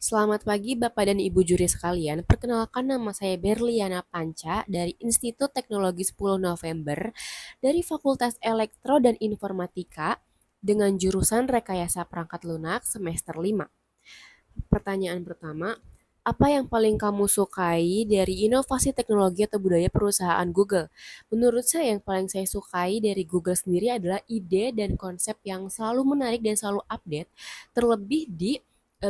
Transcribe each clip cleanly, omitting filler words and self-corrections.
Selamat pagi Bapak dan Ibu juri sekalian. Perkenalkan nama saya Berliana Panca dari Institut Teknologi 10 November dari Fakultas Elektro dan Informatika dengan jurusan Rekayasa Perangkat Lunak semester 5. Pertanyaan pertama, apa yang paling kamu sukai dari inovasi teknologi atau budaya perusahaan Google? Menurut saya yang paling saya sukai dari Google sendiri adalah ide dan konsep yang selalu menarik dan selalu update, terlebih di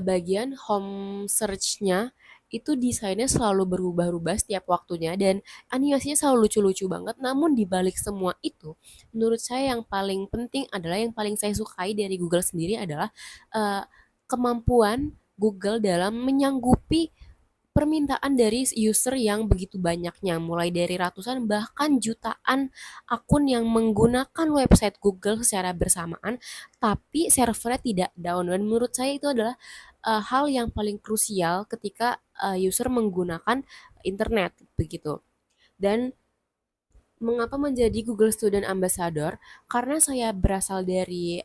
bagian home search-nya itu desainnya selalu berubah-ubah setiap waktunya dan animasinya selalu lucu-lucu banget. Namun di balik semua itu, menurut saya yang paling penting adalah yang paling saya sukai dari Google sendiri adalah eh, kemampuan Google dalam menyanggupi permintaan dari user yang begitu banyaknya, mulai dari ratusan bahkan jutaan akun yang menggunakan website Google secara bersamaan, tapi servernya tidak down. Dan menurut saya itu adalah hal yang paling krusial ketika user menggunakan internet begitu. Dan mengapa menjadi Google Student Ambassador? Karena saya berasal dari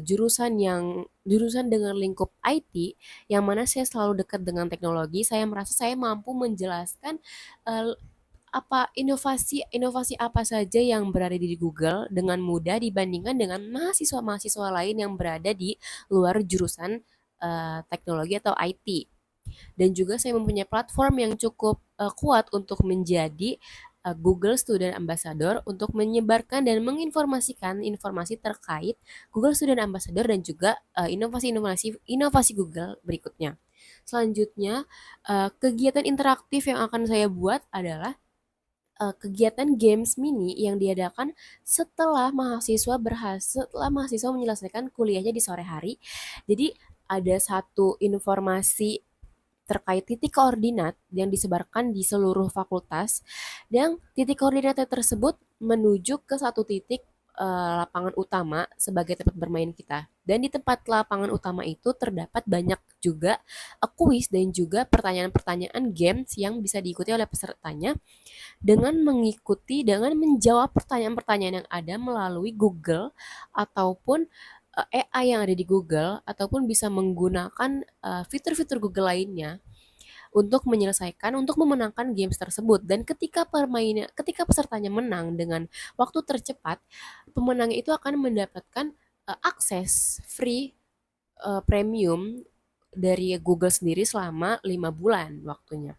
jurusan dengan lingkup IT, yang mana saya selalu dekat dengan teknologi. Saya merasa saya mampu menjelaskan uh, apa inovasi apa saja yang berada di Google dengan mudah dibandingkan dengan mahasiswa-mahasiswa lain yang berada di luar jurusan teknologi atau IT. Dan juga saya mempunyai platform yang cukup kuat untuk menjadi Google Student Ambassador untuk menyebarkan dan menginformasikan informasi terkait Google Student Ambassador dan juga inovasi Google berikutnya. Selanjutnya, kegiatan interaktif yang akan saya buat adalah kegiatan games mini yang diadakan setelah mahasiswa menyelesaikan kuliahnya di sore hari. Jadi ada satu informasi terkait titik koordinat yang disebarkan di seluruh fakultas dan titik koordinat tersebut menuju ke satu titik lapangan utama sebagai tempat bermain kita. Dan di tempat lapangan utama itu terdapat banyak juga kuis dan juga pertanyaan-pertanyaan games yang bisa diikuti oleh pesertanya dengan menjawab pertanyaan-pertanyaan yang ada melalui Google ataupun AI yang ada di Google ataupun bisa menggunakan fitur-fitur Google lainnya untuk memenangkan games tersebut. Dan ketika pesertanya menang dengan waktu tercepat, pemenang itu akan mendapatkan akses free premium dari Google sendiri selama 5 bulan waktunya.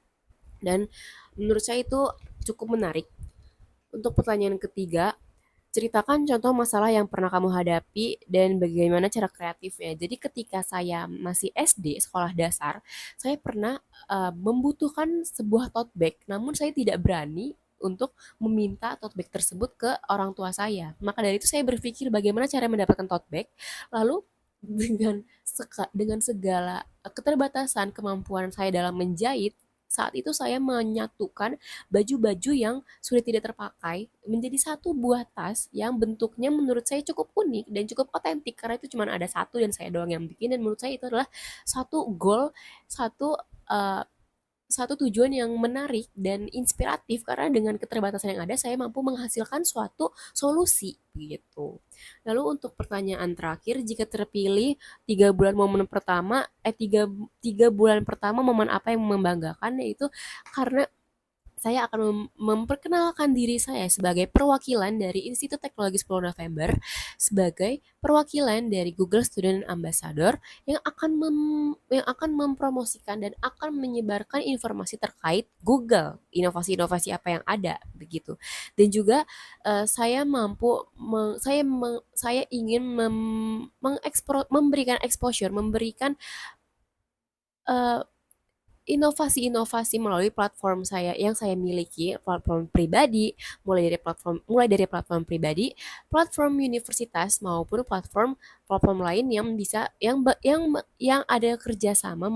Dan menurut saya itu cukup menarik. Untuk pertanyaan ketiga, ceritakan contoh masalah yang pernah kamu hadapi dan bagaimana cara kreatifnya. Jadi ketika saya masih SD, sekolah dasar, saya pernah membutuhkan sebuah tote bag, namun saya tidak berani untuk meminta tote bag tersebut ke orang tua saya. Maka dari itu saya berpikir bagaimana cara mendapatkan tote bag, lalu dengan segala keterbatasan kemampuan saya dalam menjahit, saat itu saya menyatukan baju-baju yang sudah tidak terpakai menjadi satu buah tas yang bentuknya menurut saya cukup unik dan cukup otentik karena itu cuma ada satu dan saya doang yang bikin, dan menurut saya itu adalah satu goal, satu uh, satu tujuan yang menarik dan inspiratif karena dengan keterbatasan yang ada saya mampu menghasilkan suatu solusi begitu. Lalu untuk pertanyaan terakhir, jika terpilih 3 bulan pertama momen apa yang membanggakan, yaitu karena saya akan memperkenalkan diri saya sebagai perwakilan dari Institut Teknologi 10 November sebagai perwakilan dari Google Student Ambassador yang akan mempromosikan dan akan menyebarkan informasi terkait Google, inovasi-inovasi apa yang ada begitu. Dan juga saya mampu saya ingin memberikan exposure, memberikan eh, inovasi-inovasi melalui platform saya yang saya miliki, platform pribadi, mulai dari platform pribadi, platform universitas maupun platform lain yang bisa yang ada kerjasama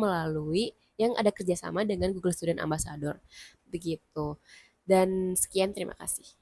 dengan Google Student Ambassador begitu. Dan sekian, terima kasih.